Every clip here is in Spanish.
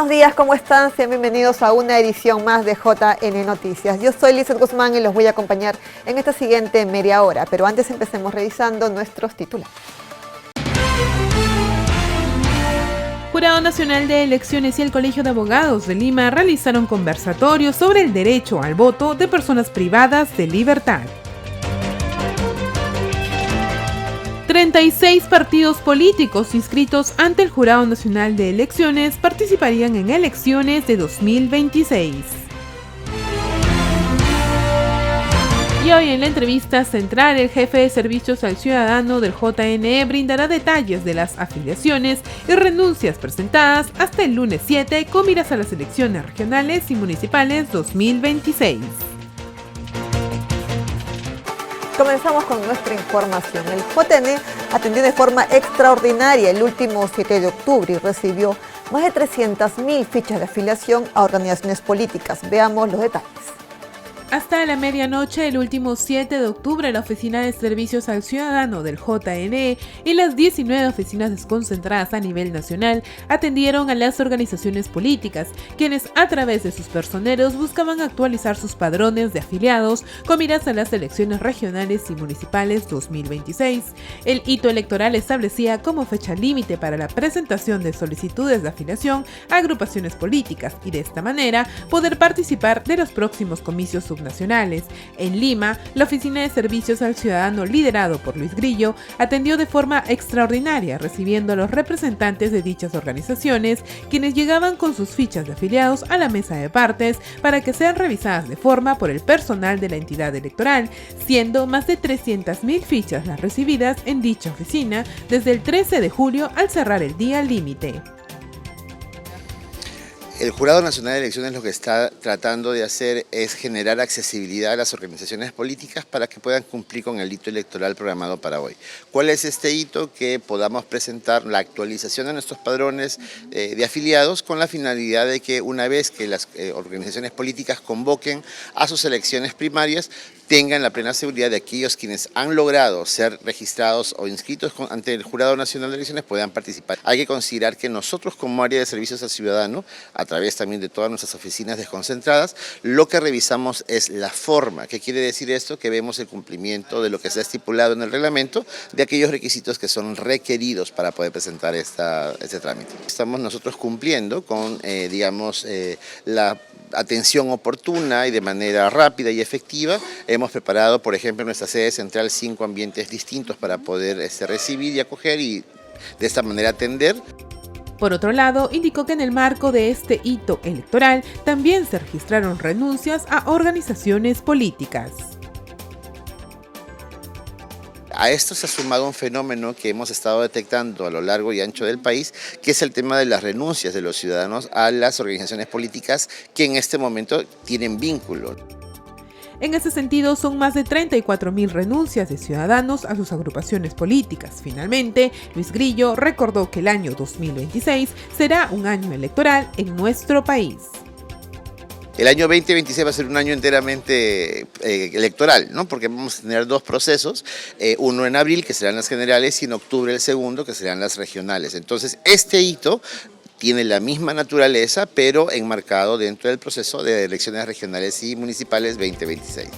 buenos días, ¿cómo están? Sean bienvenidos a una edición más de JN Noticias. Yo soy Lizeth Guzmán y los voy a acompañar en esta siguiente media hora, pero antes empecemos revisando nuestros titulares. Jurado Nacional de Elecciones y el Colegio de Abogados de Lima realizaron conversatorios sobre el derecho al voto de personas privadas de libertad. 36 partidos políticos inscritos ante el Jurado Nacional de Elecciones participarían en elecciones de 2026. Y hoy en la entrevista central, el jefe de Servicios al Ciudadano del JNE brindará detalles de las afiliaciones y renuncias presentadas hasta el lunes 7 con miras a las elecciones regionales y municipales 2026. Comenzamos con nuestra información. El JNE atendió de forma extraordinaria el último 7 de octubre y recibió más de 300.000 fichas de afiliación a organizaciones políticas. Veamos los detalles. Hasta la medianoche, el último 7 de octubre, la Oficina de Servicios al Ciudadano del JNE y las 19 oficinas desconcentradas a nivel nacional atendieron a las organizaciones políticas, quienes a través de sus personeros buscaban actualizar sus padrones de afiliados con miras a las elecciones regionales y municipales 2026. El hito electoral establecía como fecha límite para la presentación de solicitudes de afiliación a agrupaciones políticas y de esta manera poder participar de los próximos comicios subnacionales. En Lima, la Oficina de Servicios al Ciudadano, liderado por Luis Grillo, atendió de forma extraordinaria, recibiendo a los representantes de dichas organizaciones, quienes llegaban con sus fichas de afiliados a la mesa de partes para que sean revisadas de forma por el personal de la entidad electoral, siendo más de 300.000 fichas las recibidas en dicha oficina desde el 13 de julio al cerrar el día límite. El Jurado Nacional de Elecciones lo que está tratando de hacer es generar accesibilidad a las organizaciones políticas para que puedan cumplir con el hito electoral programado para hoy. ¿Cuál es este hito? Que podamos presentar la actualización de nuestros padrones de afiliados con la finalidad de que una vez que las organizaciones políticas convoquen a sus elecciones primarias, tengan la plena seguridad de aquellos quienes han logrado ser registrados o inscritos ante el Jurado Nacional de Elecciones puedan participar. Hay que considerar que nosotros como área de servicios al ciudadano, a través también de todas nuestras oficinas desconcentradas, lo que revisamos es la forma. ¿Qué quiere decir esto? Que vemos el cumplimiento de lo que está estipulado en el reglamento, de aquellos requisitos que son requeridos para poder presentar este trámite. Estamos nosotros cumpliendo con, la atención oportuna y de manera rápida y efectiva. Hemos preparado, por ejemplo, en nuestra sede central 5 ambientes distintos para poder recibir y acoger y de esta manera atender. Por otro lado, indicó que en el marco de este hito electoral también se registraron renuncias a organizaciones políticas. A esto se ha sumado un fenómeno que hemos estado detectando a lo largo y ancho del país, que es el tema de las renuncias de los ciudadanos a las organizaciones políticas que en este momento tienen vínculo. En ese sentido, son más de 34.000 renuncias de ciudadanos a sus agrupaciones políticas. Finalmente, Luis Grillo recordó que el año 2026 será un año electoral en nuestro país. El año 2026 va a ser un año enteramente electoral, ¿no? Porque vamos a tener dos procesos, uno en abril, que serán las generales, y en octubre el segundo, que serán las regionales. Entonces, este hito tiene la misma naturaleza, pero enmarcado dentro del proceso de elecciones regionales y municipales 2026.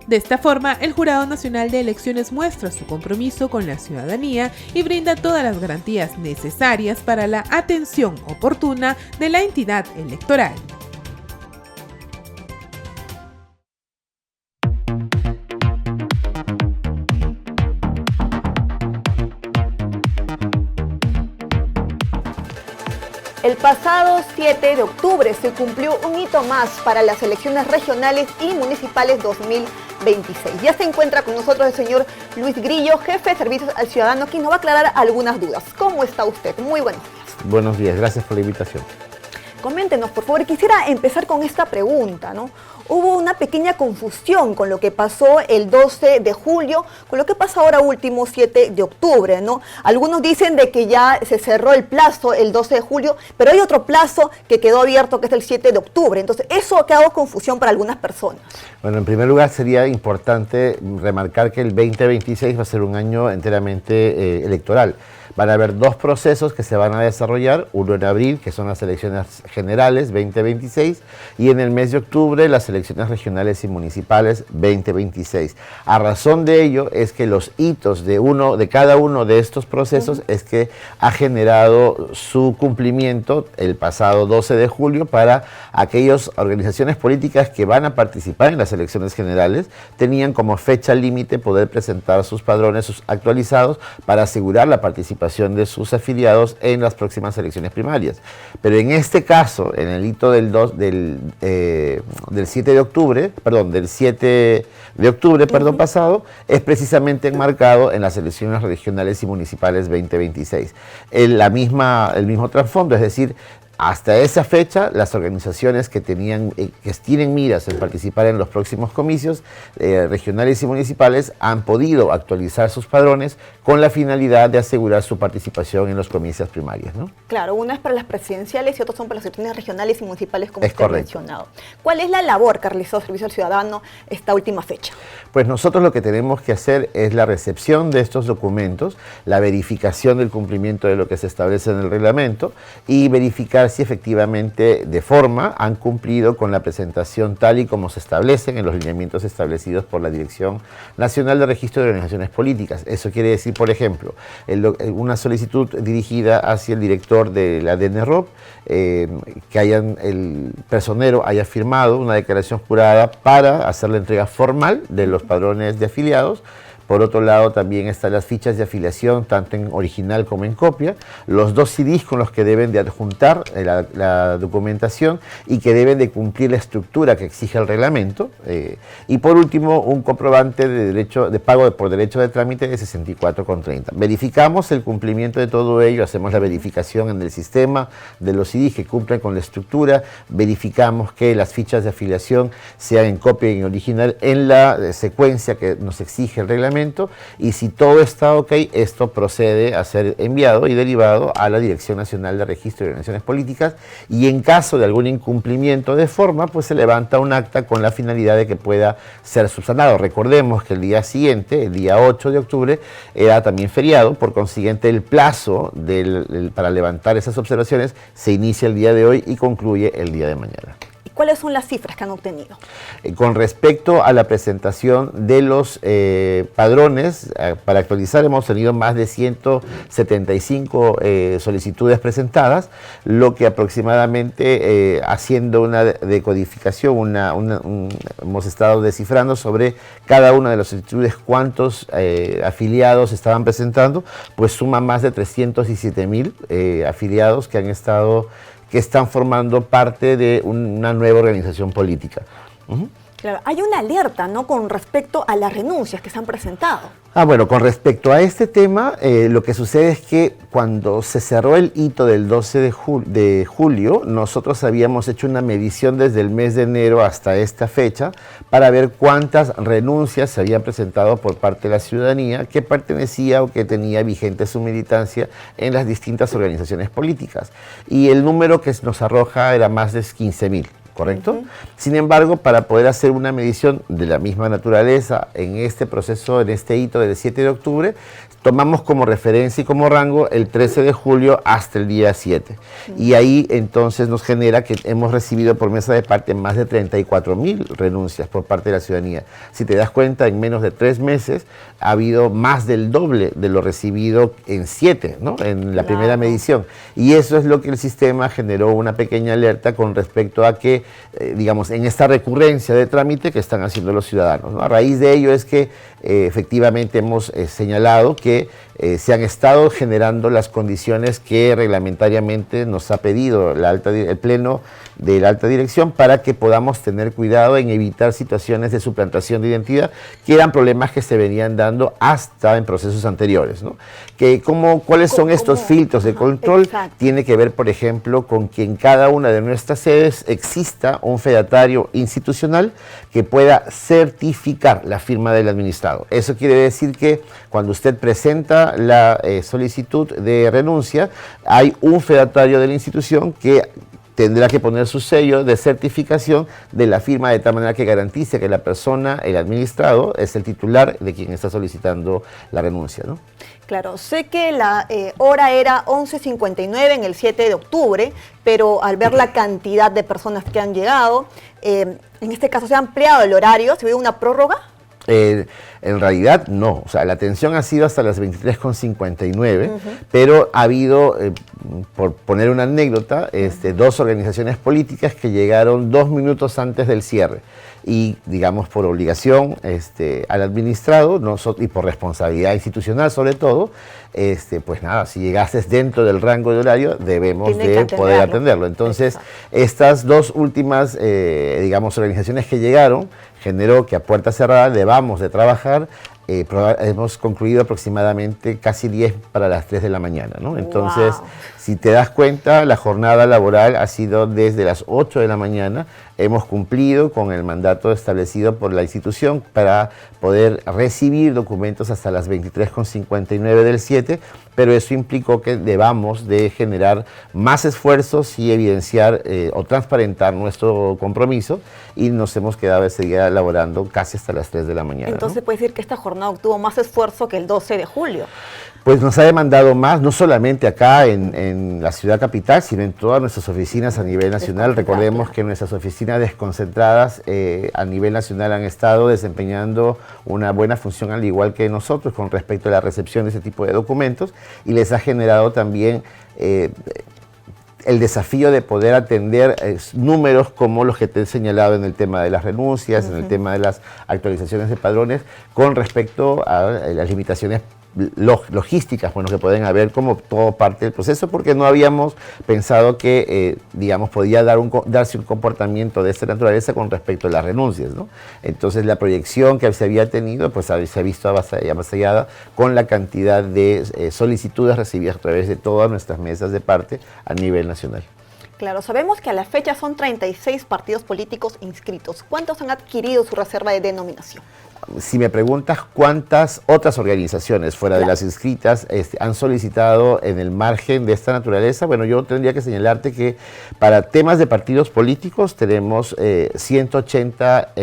De esta forma, el Jurado Nacional de Elecciones muestra su compromiso con la ciudadanía y brinda todas las garantías necesarias para la atención oportuna de la entidad electoral. El pasado 7 de octubre se cumplió un hito más para las elecciones regionales y municipales 2026. Ya se encuentra con nosotros el señor Luis Grillo, jefe de Servicios al Ciudadano, quien nos va a aclarar algunas dudas. ¿Cómo está usted? Muy buenos días. Buenos días, gracias por la invitación. Coméntenos, por favor. Quisiera empezar con esta pregunta, ¿no? Hubo una pequeña confusión con lo que pasó el 12 de julio, con lo que pasa ahora último 7 de octubre, ¿no? Algunos dicen de que ya se cerró el plazo el 12 de julio, pero hay otro plazo que quedó abierto que es el 7 de octubre. Entonces, eso ha creado confusión para algunas personas. Bueno, en primer lugar sería importante remarcar que el 2026 va a ser un año enteramente electoral. van a haber dos procesos que se van a desarrollar, uno en abril, que son las elecciones generales 2026, y en el mes de octubre las elecciones regionales y municipales 2026. A razón de ello es que los hitos de cada uno de estos procesos es que ha generado su cumplimiento el pasado 12 de julio para aquellas organizaciones políticas que van a participar en las elecciones generales. Tenían como fecha límite poder presentar sus padrones actualizados para asegurar la participación de sus afiliados en las próximas elecciones primarias. Pero en este caso, en el hito del 7 de octubre, pasado, es precisamente enmarcado en las elecciones regionales y municipales 2026. El mismo trasfondo, es decir, hasta esa fecha, las organizaciones que tienen miras en participar en los próximos comicios regionales y municipales han podido actualizar sus padrones con la finalidad de asegurar su participación en los comicios primarios, ¿no? Claro, una es para las presidenciales y otras son para las elecciones regionales y municipales, como es usted ha correcto. mencionado. ¿Cuál es la labor que ha realizado Servicio al Ciudadano esta última fecha? Pues nosotros lo que tenemos que hacer es la recepción de estos documentos, la verificación del cumplimiento de lo que se establece en el reglamento y verificar si efectivamente de forma han cumplido con la presentación tal y como se establecen en los lineamientos establecidos por la Dirección Nacional de Registro de Organizaciones Políticas. Eso quiere decir, por ejemplo, una solicitud dirigida hacia el director de la DNROP, que el personero haya firmado una declaración jurada para hacer la entrega formal de los padrones de afiliados. Por otro lado, también están las fichas de afiliación, tanto en original como en copia, los 2 CDs con los que deben de adjuntar la documentación y que deben de cumplir la estructura que exige el reglamento. Y por último, un comprobante de pago por derecho de trámite de 64,30. Verificamos el cumplimiento de todo ello, hacemos la verificación en el sistema de los CDs que cumplen con la estructura, verificamos que las fichas de afiliación sean en copia y en original en la secuencia que nos exige el reglamento. Y si todo está ok, esto procede a ser enviado y derivado a la Dirección Nacional de Registro de Organizaciones Políticas, y en caso de algún incumplimiento de forma, pues se levanta un acta con la finalidad de que pueda ser subsanado. Recordemos que el día siguiente, el día 8 de octubre, era también feriado, por consiguiente el plazo para levantar esas observaciones se inicia el día de hoy y concluye el día de mañana. ¿Cuáles son las cifras que han obtenido? Con respecto a la presentación de los padrones, para actualizar hemos tenido más de 175 solicitudes presentadas, lo que aproximadamente, haciendo una decodificación, hemos estado descifrando sobre cada una de las solicitudes cuántos afiliados estaban presentando, pues suma más de 307,000 afiliados que están formando parte de una nueva organización política. Claro, hay una alerta, ¿no?, con respecto a las renuncias que se han presentado. Bueno, con respecto a este tema, lo que sucede es que cuando se cerró el hito del 12 de julio, nosotros habíamos hecho una medición desde el mes de enero hasta esta fecha para ver cuántas renuncias se habían presentado por parte de la ciudadanía que pertenecía o que tenía vigente su militancia en las distintas organizaciones políticas. Y el número que nos arroja era más de 15,000. ¿Correcto? Sin embargo, para poder hacer una medición de la misma naturaleza en este proceso, en este hito del 7 de octubre, tomamos como referencia y como rango el 13 de julio hasta el día 7. Y ahí entonces nos genera que hemos recibido por mesa de parte más de 34,000 renuncias por parte de la ciudadanía. Si te das cuenta, en menos de 3 meses ha habido más del doble de lo recibido en 7, ¿no?, en la primera medición. Y eso es lo que el sistema generó una pequeña alerta con respecto a que, digamos, en esta recurrencia de trámite que están haciendo los ciudadanos, ¿no? A raíz de ello es que efectivamente hemos señalado que se han estado generando las condiciones que reglamentariamente nos ha pedido el Pleno de la Alta Dirección para que podamos tener cuidado en evitar situaciones de suplantación de identidad, que eran problemas que se venían dando hasta en procesos anteriores, ¿no? ¿Cuáles son estos filtros de control? Exacto. Tiene que ver, por ejemplo, con que en cada una de nuestras sedes exista un fedatario institucional que pueda certificar la firma del administrado. Eso quiere decir que cuando usted presenta la solicitud de renuncia, hay un fedatario de la institución que tendrá que poner su sello de certificación de la firma de tal manera que garantice que la persona, el administrado, es el titular de quien está solicitando la renuncia, ¿no? Claro, sé que la hora era 11:59 en el 7 de octubre, pero al ver la cantidad de personas que han llegado, en este caso se ha ampliado el horario, ¿se ve una prórroga? En realidad no, o sea, la atención ha sido hasta las 23:59, pero ha habido, por poner una anécdota, dos organizaciones políticas que llegaron 2 minutos antes del cierre y, digamos, por obligación al administrado y por responsabilidad institucional sobre todo, pues nada, si llegases dentro del rango de horario debemos de poder atenderlo. Entonces, estas dos últimas, digamos, organizaciones que llegaron generó que a puerta cerrada debamos de trabajar. Hemos concluido aproximadamente casi 10 para las 3 de la mañana, ¿no? Entonces, si te das cuenta, la jornada laboral ha sido desde las 8 de la mañana. Hemos cumplido con el mandato establecido por la institución para poder recibir documentos hasta las 23:59 del 7, pero eso implicó que debamos de generar más esfuerzos y evidenciar o transparentar nuestro compromiso, y nos hemos quedado ese día elaborando casi hasta las 3 de la mañana. Entonces, ¿no? puede decir que esta jornada obtuvo más esfuerzo que el 12 de julio. Pues nos ha demandado más, no solamente acá en la ciudad capital, sino en todas nuestras oficinas a nivel nacional. Recordemos que nuestras oficinas desconcentradas a nivel nacional han estado desempeñando una buena función, al igual que nosotros, con respecto a la recepción de ese tipo de documentos, y les ha generado también el desafío de poder atender números como los que te he señalado en el tema de las renuncias, en el tema de las actualizaciones de padrones, con respecto a las limitaciones logísticas, bueno, que pueden haber como todo parte del proceso, porque no habíamos pensado que, digamos, podía darse un comportamiento de esta naturaleza con respecto a las renuncias, ¿no? Entonces, la proyección que se había tenido, pues se ha visto avasallada con la cantidad de solicitudes recibidas a través de todas nuestras mesas de parte a nivel nacional. Claro, sabemos que a la fecha son 36 partidos políticos inscritos. ¿Cuántos han adquirido su reserva de denominación? Si me preguntas cuántas otras organizaciones fuera de las inscritas han solicitado en el margen de esta naturaleza, bueno, yo tendría que señalarte que para temas de partidos políticos tenemos 180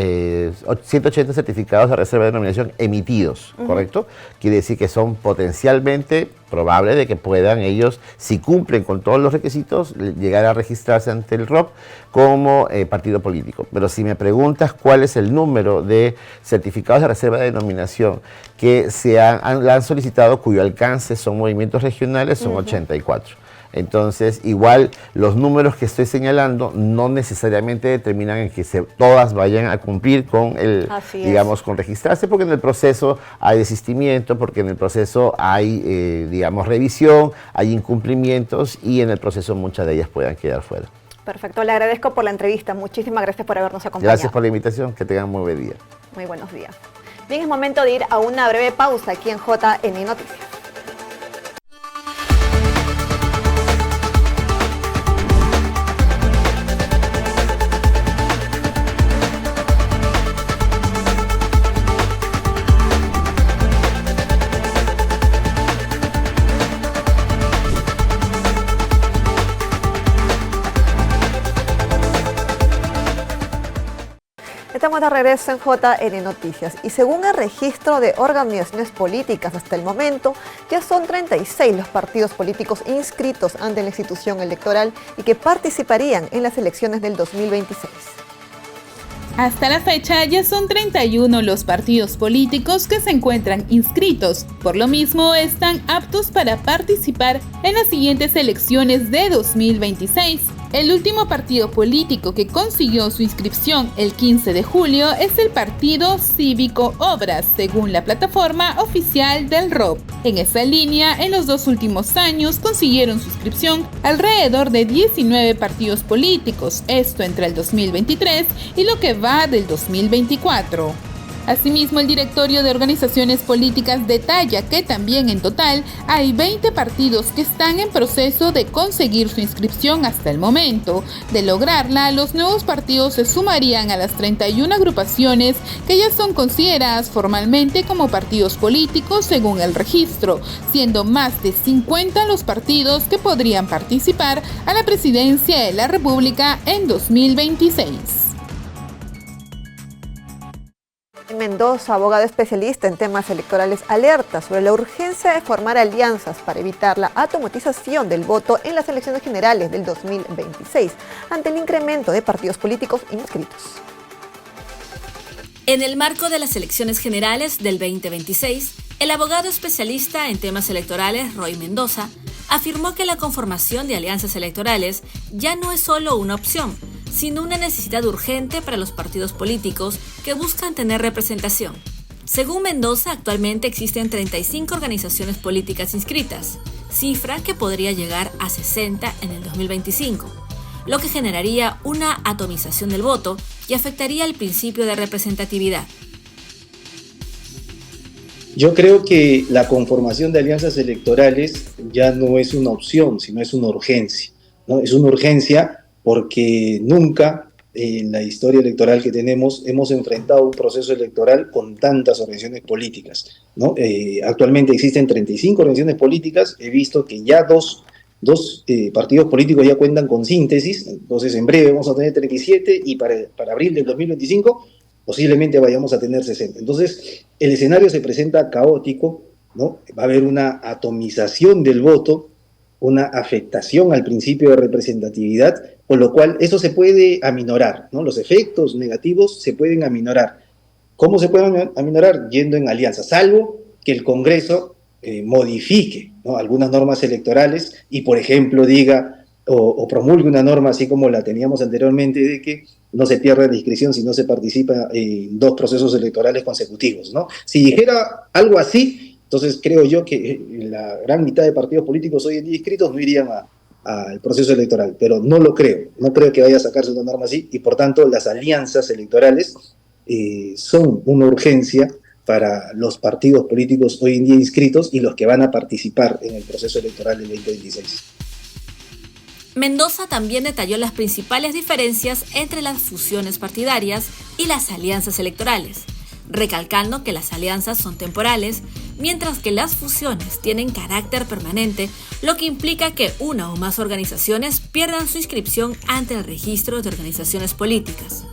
certificados de reserva de denominación emitidos, ¿correcto? Quiere decir que son potencialmente probable de que puedan ellos, si cumplen con todos los requisitos, llegar a registrarse ante el ROP como partido político. Pero si me preguntas cuál es el número de certificados de reserva de denominación que han solicitado, cuyo alcance son movimientos regionales, son 84. Entonces, igual los números que estoy señalando no necesariamente determinan en que todas vayan a cumplir con digamos, con registrarse, porque en el proceso hay desistimiento, porque en el proceso hay, digamos, revisión, hay incumplimientos, y en el proceso muchas de ellas puedan quedar fuera. Perfecto, le agradezco por la entrevista. Muchísimas gracias por habernos acompañado. Gracias por la invitación, que tengan muy buen día. Muy buenos días. Bien, es momento de ir a una breve pausa aquí en JN Noticias. Estamos de regreso en JN Noticias, y según el registro de organizaciones políticas hasta el momento, ya son 36 los partidos políticos inscritos ante la institución electoral y que participarían en las elecciones del 2026. Hasta la fecha ya son 31 los partidos políticos que se encuentran inscritos. Por lo mismo, están aptos para participar en las siguientes elecciones de 2026. El último partido político que consiguió su inscripción el 15 de julio es el Partido Cívico Obras, según la plataforma oficial del ROP. En esa línea, en los 2 últimos años consiguieron su inscripción alrededor de 19 partidos políticos, esto entre el 2023 y lo que va del 2024. Asimismo, el directorio de organizaciones políticas detalla que también en total hay 20 partidos que están en proceso de conseguir su inscripción hasta el momento. De lograrla, los nuevos partidos se sumarían a las 31 agrupaciones que ya son consideradas formalmente como partidos políticos según el registro, siendo más de 50 los partidos que podrían participar a la presidencia de la República en 2026. Mendoza, abogado especialista en temas electorales, alerta sobre la urgencia de formar alianzas para evitar la automatización del voto en las elecciones generales del 2026, ante el incremento de partidos políticos inscritos. En el marco de las elecciones generales del 2026, el abogado especialista en temas electorales, Roy Mendoza, afirmó que la conformación de alianzas electorales ya no es solo una opción, sino una necesidad urgente para los partidos políticos que buscan tener representación. Según Mendoza, actualmente existen 35 organizaciones políticas inscritas, cifra que podría llegar a 60 en el 2025, lo que generaría una atomización del voto y afectaría el principio de representatividad. Yo creo que la conformación de alianzas electorales ya no es una opción, sino es una urgencia, ¿no? Es una urgencia porque nunca en la historia electoral que tenemos hemos enfrentado un proceso electoral con tantas organizaciones políticas, ¿no? Actualmente existen 35 organizaciones políticas, he visto que ya dos partidos políticos ya cuentan con síntesis, entonces en breve vamos a tener 37 y para abril del 2025 posiblemente vayamos a tener 60. Entonces el escenario se presenta caótico, ¿no? Va a haber una atomización del voto, una afectación al principio de representatividad, con lo cual eso se puede aminorar, ¿no? Los efectos negativos se pueden aminorar. ¿Cómo se pueden aminorar? Yendo en alianza, salvo que el Congreso modifique, ¿no?, algunas normas electorales y, por ejemplo, diga o promulgue una norma así como la teníamos anteriormente de que no se pierde la inscripción si no se participa en 2 procesos electorales consecutivos, ¿no? Si dijera algo así, entonces creo yo que la gran mitad de partidos políticos hoy en día inscritos no irían al proceso electoral, pero no lo creo, no creo que vaya a sacarse una norma así y por tanto las alianzas electorales son una urgencia para los partidos políticos hoy en día inscritos y los que van a participar en el proceso electoral del 2026. Mendoza también detalló las principales diferencias entre las fusiones partidarias y las alianzas electorales, recalcando que las alianzas son temporales, mientras que las fusiones tienen carácter permanente, lo que implica que una o más organizaciones pierdan su inscripción ante el registro de organizaciones políticas.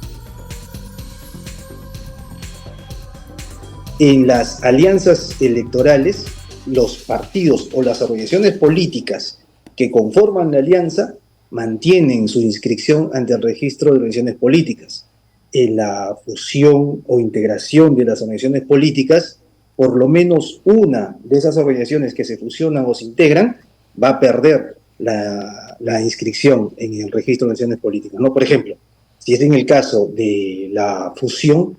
En las alianzas electorales, los partidos o las organizaciones políticas que conforman la alianza mantienen su inscripción ante el registro de organizaciones políticas. En la fusión o integración de las organizaciones políticas, por lo menos una de esas organizaciones que se fusionan o se integran va a perder la inscripción en el registro de organizaciones políticas, ¿no? Por ejemplo, si es en el caso de la fusión,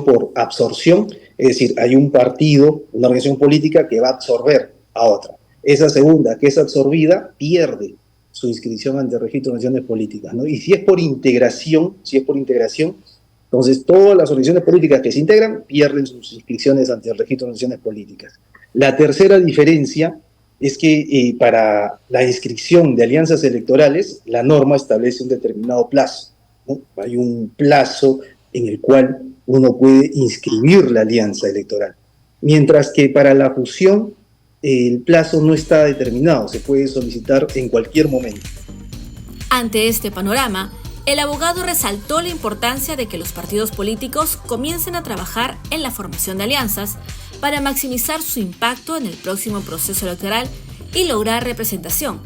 por absorción, es decir, hay un partido, una organización política que va a absorber a otra. Esa segunda, que es absorbida, pierde su inscripción ante el registro de organizaciones políticas, ¿no? Y si es por integración, entonces todas las organizaciones políticas que se integran pierden sus inscripciones ante el registro de organizaciones políticas. La tercera diferencia es que para la inscripción de alianzas electorales, la norma establece un determinado plazo, ¿no? Hay un plazo en el cual uno puede inscribir la alianza electoral, mientras que para la fusión el plazo no está determinado, se puede solicitar en cualquier momento. Ante este panorama, el abogado resaltó la importancia de que los partidos políticos comiencen a trabajar en la formación de alianzas para maximizar su impacto en el próximo proceso electoral y lograr representación,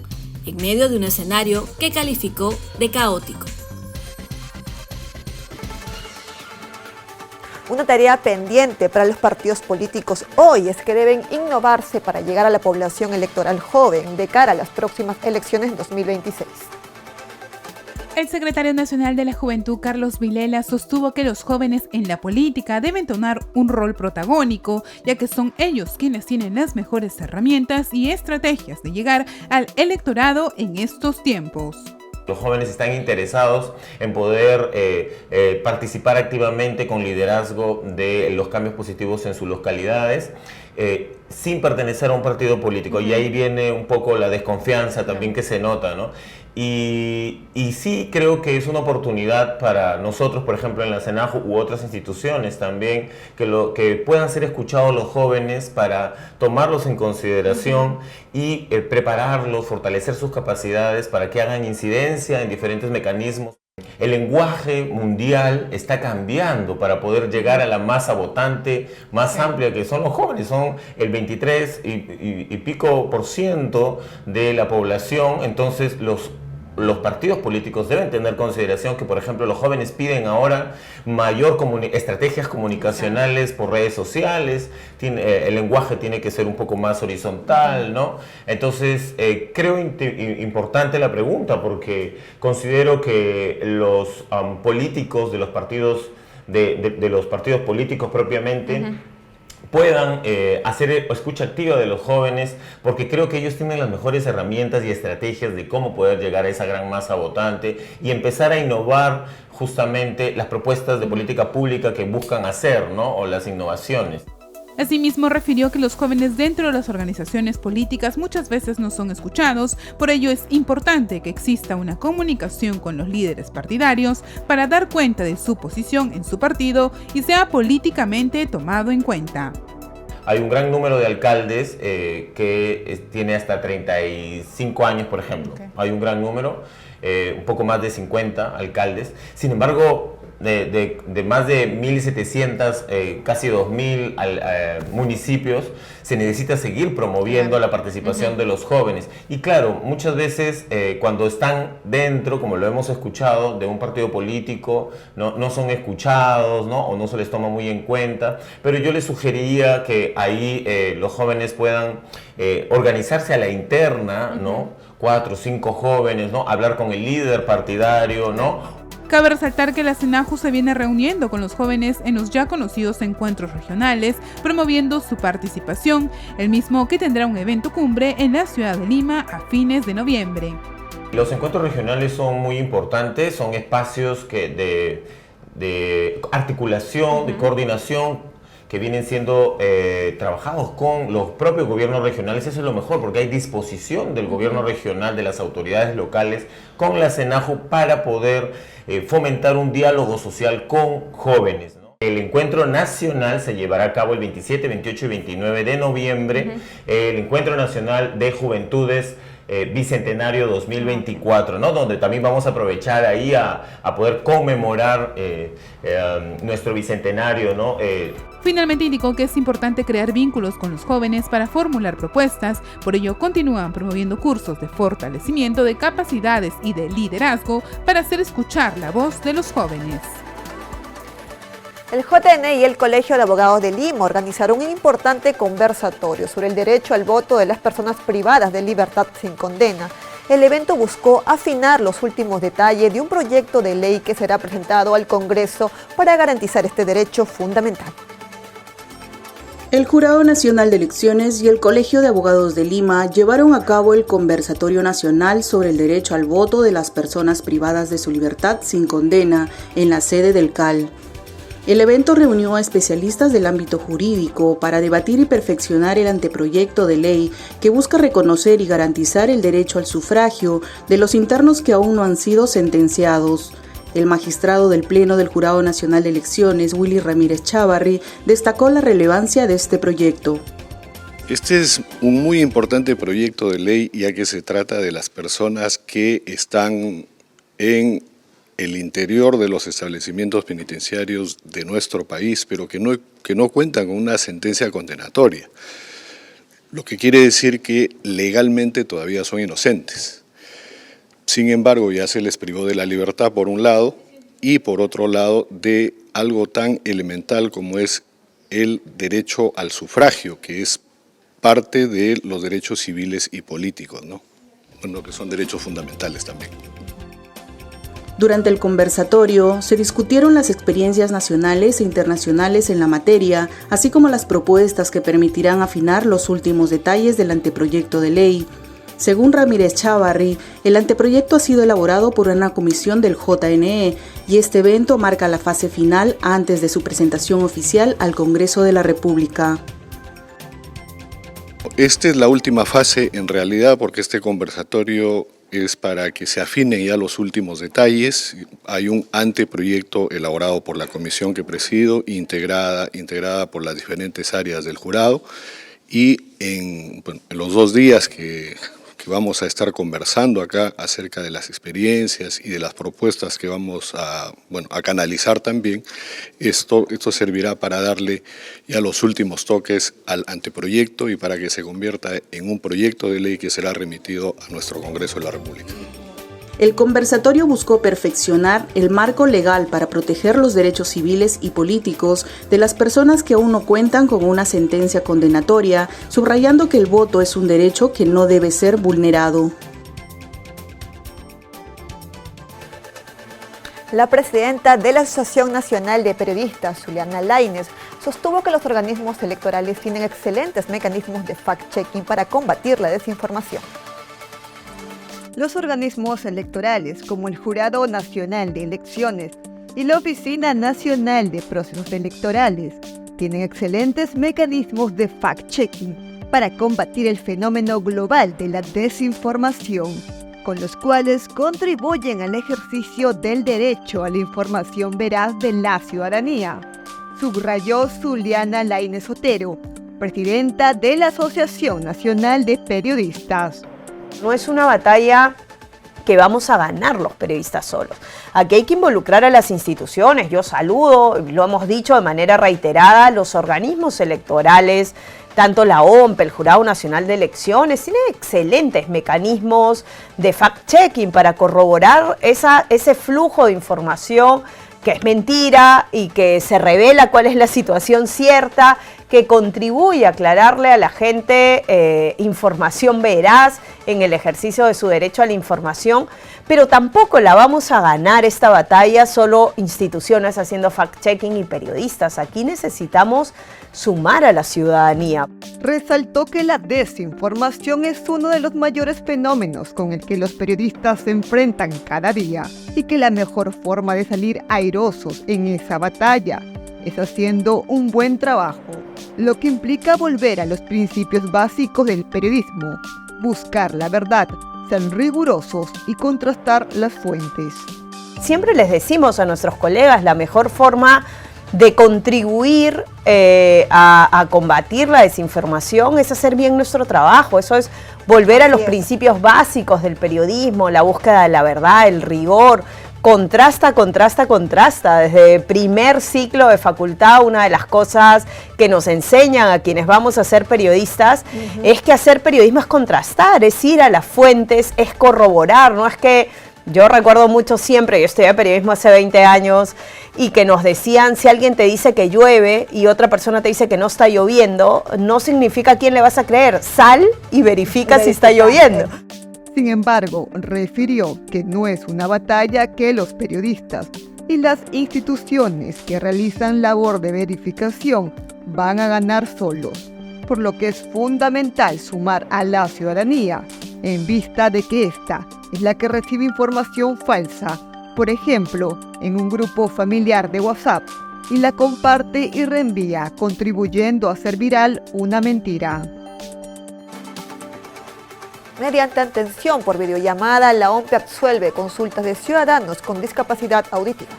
en medio de un escenario que calificó de caótico. Una tarea pendiente para los partidos políticos hoy es que deben innovarse para llegar a la población electoral joven de cara a las próximas elecciones 2026. El secretario nacional de la Juventud, Carlos Vilela, sostuvo que los jóvenes en la política deben tomar un rol protagónico, ya que son ellos quienes tienen las mejores herramientas y estrategias de llegar al electorado en estos tiempos. Los jóvenes están interesados en poder participar activamente con liderazgo de los cambios positivos en sus localidades, sin pertenecer a un partido político. Y ahí viene un poco la desconfianza también que se nota, ¿no? Y sí creo que es una oportunidad para nosotros, por ejemplo, en la CENAJU u otras instituciones también, que puedan ser escuchados los jóvenes para tomarlos en consideración y prepararlos, fortalecer sus capacidades para que hagan incidencia en diferentes mecanismos. El lenguaje mundial está cambiando para poder llegar a la masa votante más amplia, que son los jóvenes, son el 23 y pico % de la población. Entonces los partidos políticos deben tener consideración que, por ejemplo, los jóvenes piden ahora mayor estrategias comunicacionales por redes sociales, el lenguaje tiene que ser un poco más horizontal, ¿no? Entonces, creo importante la pregunta, porque considero que los políticos de los partidos, de los partidos políticos propiamente, puedan hacer escucha activa de los jóvenes, porque creo que ellos tienen las mejores herramientas y estrategias de cómo poder llegar a esa gran masa votante y empezar a innovar justamente las propuestas de política pública que buscan hacer, ¿no? O las innovaciones. Asimismo, refirió que los jóvenes dentro de las organizaciones políticas muchas veces no son escuchados, por ello es importante que exista una comunicación con los líderes partidarios para dar cuenta de su posición en su partido y sea políticamente tomado en cuenta. Hay un gran número de alcaldes que tiene hasta 35 años, por ejemplo. Okay. Hay un gran número, un poco más de 50 alcaldes. Sin embargo, de más de 1.700, casi 2.000 municipios, se necesita seguir promoviendo la participación de los jóvenes. Y claro, muchas veces cuando están dentro, como lo hemos escuchado, de un partido político, no son escuchados, ¿no? O no se les toma muy en cuenta. Pero yo les sugeriría que ahí los jóvenes puedan organizarse a la interna, ¿no? 4 o 5 jóvenes, ¿no? Hablar con el líder partidario, ¿no? Cabe resaltar que la CENAJU se viene reuniendo con los jóvenes en los ya conocidos encuentros regionales, promoviendo su participación, el mismo que tendrá un evento cumbre en la ciudad de Lima a fines de noviembre. Los encuentros regionales son muy importantes, son espacios de articulación, de coordinación, que vienen siendo trabajados con los propios gobiernos regionales. Eso es lo mejor, porque hay disposición del gobierno regional, de las autoridades locales, con la CENAJU para poder fomentar un diálogo social con jóvenes, ¿no? El encuentro nacional se llevará a cabo el 27, 28 y 29 de noviembre, el Encuentro Nacional de Juventudes Bicentenario 2024, ¿no? Donde también vamos a aprovechar ahí a poder conmemorar nuestro bicentenario, ¿no? Finalmente indicó que es importante crear vínculos con los jóvenes para formular propuestas, por ello continúan promoviendo cursos de fortalecimiento de capacidades y de liderazgo para hacer escuchar la voz de los jóvenes. El JN y el Colegio de Abogados de Lima organizaron un importante conversatorio sobre el derecho al voto de las personas privadas de libertad sin condena. El evento buscó afinar los últimos detalles de un proyecto de ley que será presentado al Congreso para garantizar este derecho fundamental. El Jurado Nacional de Elecciones y el Colegio de Abogados de Lima llevaron a cabo el Conversatorio Nacional sobre el derecho al voto de las personas privadas de su libertad sin condena en la sede del CAL. El evento reunió a especialistas del ámbito jurídico para debatir y perfeccionar el anteproyecto de ley que busca reconocer y garantizar el derecho al sufragio de los internos que aún no han sido sentenciados. El magistrado del Pleno del Jurado Nacional de Elecciones, Willy Ramírez Chávarri, destacó la relevancia de este proyecto. Este es un muy importante proyecto de ley, ya que se trata de las personas que están en el interior de los establecimientos penitenciarios de nuestro país, pero que no cuentan con una sentencia condenatoria. Lo que quiere decir que legalmente todavía son inocentes. Sin embargo, ya se les privó de la libertad por un lado y por otro lado de algo tan elemental como es el derecho al sufragio, que es parte de los derechos civiles y políticos, ¿no? Bueno, que son derechos fundamentales también. Durante el conversatorio se discutieron las experiencias nacionales e internacionales en la materia, así como las propuestas que permitirán afinar los últimos detalles del anteproyecto de ley. Según Ramírez Chávarri, el anteproyecto ha sido elaborado por una comisión del JNE y este evento marca la fase final antes de su presentación oficial al Congreso de la República. Esta es la última fase en realidad, porque este conversatorio es para que se afinen ya los últimos detalles. Hay un anteproyecto elaborado por la comisión que presido, integrada por las diferentes áreas del jurado, y en los 2 días que vamos a estar conversando acá acerca de las experiencias y de las propuestas que vamos a canalizar también, esto servirá para darle ya los últimos toques al anteproyecto y para que se convierta en un proyecto de ley que será remitido a nuestro Congreso de la República. El conversatorio buscó perfeccionar el marco legal para proteger los derechos civiles y políticos de las personas que aún no cuentan con una sentencia condenatoria, subrayando que el voto es un derecho que no debe ser vulnerado. La presidenta de la Asociación Nacional de Periodistas, Zuliana Lainez, sostuvo que los organismos electorales tienen excelentes mecanismos de fact-checking para combatir la desinformación. Los organismos electorales, como el Jurado Nacional de Elecciones y la Oficina Nacional de Procesos Electorales, tienen excelentes mecanismos de fact-checking para combatir el fenómeno global de la desinformación, con los cuales contribuyen al ejercicio del derecho a la información veraz de la ciudadanía, subrayó Zuliana Lainez Otero, presidenta de la Asociación Nacional de Periodistas. No es una batalla que vamos a ganar los periodistas solos. Aquí hay que involucrar a las instituciones. Yo saludo, lo hemos dicho de manera reiterada, los organismos electorales, tanto la OMP, el Jurado Nacional de Elecciones, tienen excelentes mecanismos de fact-checking para corroborar ese flujo de información que es mentira y que se revela cuál es la situación cierta, que contribuye a aclararle a la gente información veraz en el ejercicio de su derecho a la información, pero tampoco la vamos a ganar esta batalla solo instituciones haciendo fact-checking y periodistas. Aquí necesitamos sumar a la ciudadanía. Resaltó que la desinformación es uno de los mayores fenómenos con el que los periodistas se enfrentan cada día y que la mejor forma de salir airosos en esa batalla es haciendo un buen trabajo, lo que implica volver a los principios básicos del periodismo, buscar la verdad, ser rigurosos y contrastar las fuentes. Siempre les decimos a nuestros colegas la mejor forma de contribuir a combatir la desinformación es hacer bien nuestro trabajo. Eso es volver a los principios básicos del periodismo, la búsqueda de la verdad, el rigor. Contrasta. Desde primer ciclo de facultad, una de las cosas que nos enseñan a quienes vamos a ser periodistas es que hacer periodismo es contrastar, es ir a las fuentes, es corroborar. No es que yo recuerdo mucho siempre, yo estudié periodismo hace 20 años y que nos decían, si alguien te dice que llueve y otra persona te dice que no está lloviendo, no significa a quién le vas a creer. Sal y verifica si está lloviendo. Sin embargo, refirió que no es una batalla que los periodistas y las instituciones que realizan labor de verificación van a ganar solos, por lo que es fundamental sumar a la ciudadanía, en vista de que esta es la que recibe información falsa, por ejemplo, en un grupo familiar de WhatsApp, y la comparte y reenvía, contribuyendo a hacer viral una mentira. Mediante atención por videollamada, la OMP absuelve consultas de ciudadanos con discapacidad auditiva.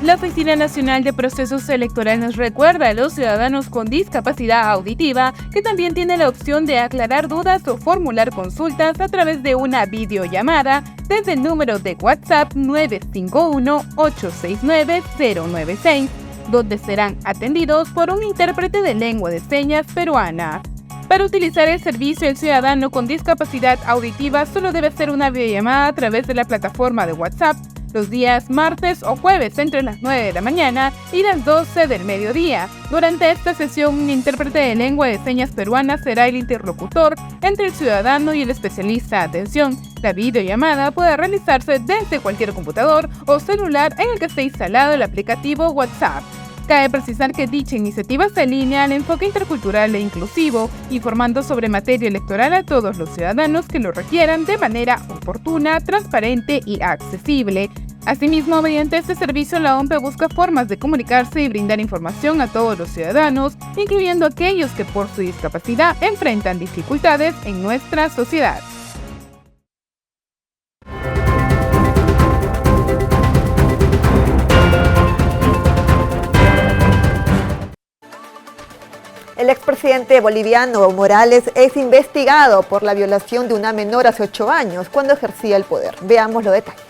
La Oficina Nacional de Procesos Electorales recuerda a los ciudadanos con discapacidad auditiva que también tiene la opción de aclarar dudas o formular consultas a través de una videollamada desde el número de WhatsApp 951-869-096, donde serán atendidos por un intérprete de lengua de señas peruana. Para utilizar el servicio, el ciudadano con discapacidad auditiva solo debe hacer una videollamada a través de la plataforma de WhatsApp los días martes o jueves entre las 9 de la mañana y las 12 del mediodía. Durante esta sesión, un intérprete de lengua de señas peruana será el interlocutor entre el ciudadano y el especialista. Atención, la videollamada puede realizarse desde cualquier computador o celular en el que esté instalado el aplicativo WhatsApp. Cabe precisar que dicha iniciativa se alinea al enfoque intercultural e inclusivo, informando sobre materia electoral a todos los ciudadanos que lo requieran de manera oportuna, transparente y accesible. Asimismo, mediante este servicio, la OMPE busca formas de comunicarse y brindar información a todos los ciudadanos, incluyendo aquellos que por su discapacidad enfrentan dificultades en nuestra sociedad. El expresidente boliviano Evo Morales es investigado por la violación de una menor hace 8 años cuando ejercía el poder. Veamos los detalles.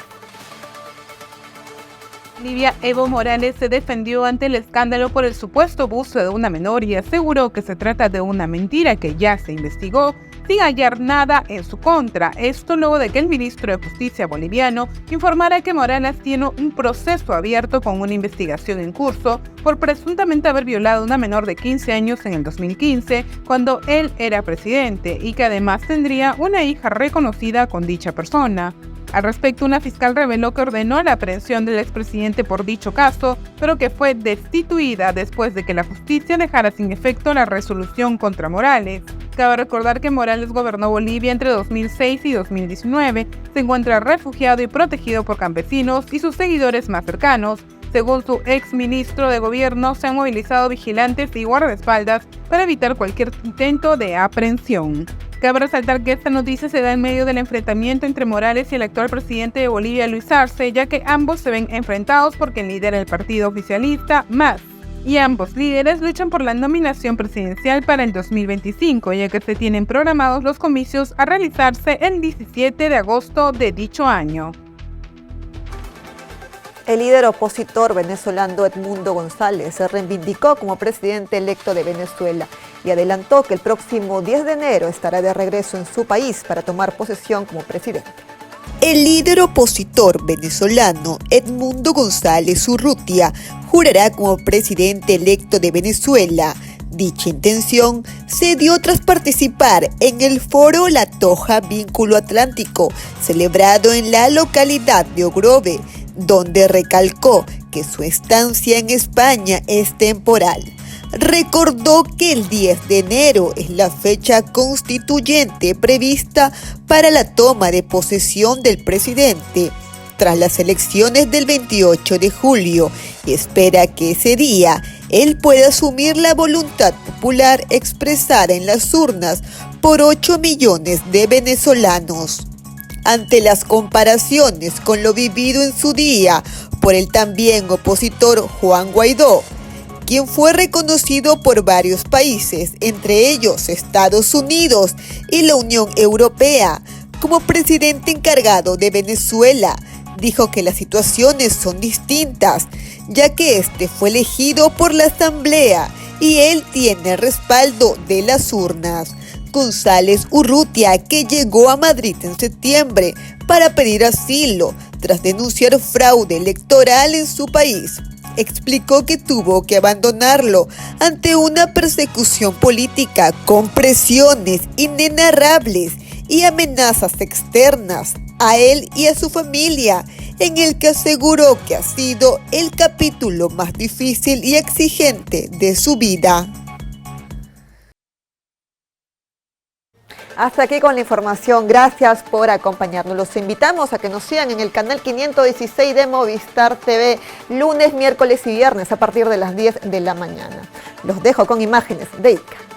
Bolivia, Evo Morales se defendió ante el escándalo por el supuesto abuso de una menor y aseguró que se trata de una mentira que ya se investigó sin hallar nada en su contra. Esto luego de que el ministro de Justicia boliviano informara que Morales tiene un proceso abierto con una investigación en curso por presuntamente haber violado a una menor de 15 años en el 2015, cuando él era presidente, y que además tendría una hija reconocida con dicha persona. Al respecto, una fiscal reveló que ordenó la aprehensión del expresidente por dicho caso, pero que fue destituida después de que la justicia dejara sin efecto la resolución contra Morales. Cabe recordar que Morales gobernó Bolivia entre 2006 y 2019, se encuentra refugiado y protegido por campesinos y sus seguidores más cercanos. Según su ex ministro de gobierno, se han movilizado vigilantes y guardaespaldas para evitar cualquier intento de aprehensión. Cabe resaltar que esta noticia se da en medio del enfrentamiento entre Morales y el actual presidente de Bolivia, Luis Arce, ya que ambos se ven enfrentados por quien lidera el partido oficialista, MAS, y ambos líderes luchan por la nominación presidencial para el 2025, ya que se tienen programados los comicios a realizarse el 17 de agosto de dicho año. El líder opositor venezolano Edmundo González se reivindicó como presidente electo de Venezuela y adelantó que el próximo 10 de enero estará de regreso en su país para tomar posesión como presidente. El líder opositor venezolano Edmundo González Urrutia jurará como presidente electo de Venezuela. Dicha intención se dio tras participar en el foro La Toja Vínculo Atlántico, celebrado en la localidad de Ogrove, donde recalcó que su estancia en España es temporal. Recordó que el 10 de enero es la fecha constituyente prevista para la toma de posesión del presidente tras las elecciones del 28 de julio y espera que ese día él pueda asumir la voluntad popular expresada en las urnas por 8 millones de venezolanos. Ante las comparaciones con lo vivido en su día por el también opositor Juan Guaidó, quien fue reconocido por varios países, entre ellos Estados Unidos y la Unión Europea, como presidente encargado de Venezuela, dijo que las situaciones son distintas, ya que este fue elegido por la Asamblea y él tiene respaldo de las urnas. González Urrutia, que llegó a Madrid en septiembre para pedir asilo tras denunciar fraude electoral en su país, explicó que tuvo que abandonarlo ante una persecución política con presiones inenarrables y amenazas externas a él y a su familia, en el que aseguró que ha sido el capítulo más difícil y exigente de su vida. Hasta aquí con la información. Gracias por acompañarnos. Los invitamos a que nos sigan en el canal 516 de Movistar TV, lunes, miércoles y viernes a partir de las 10 de la mañana. Los dejo con imágenes de ICA.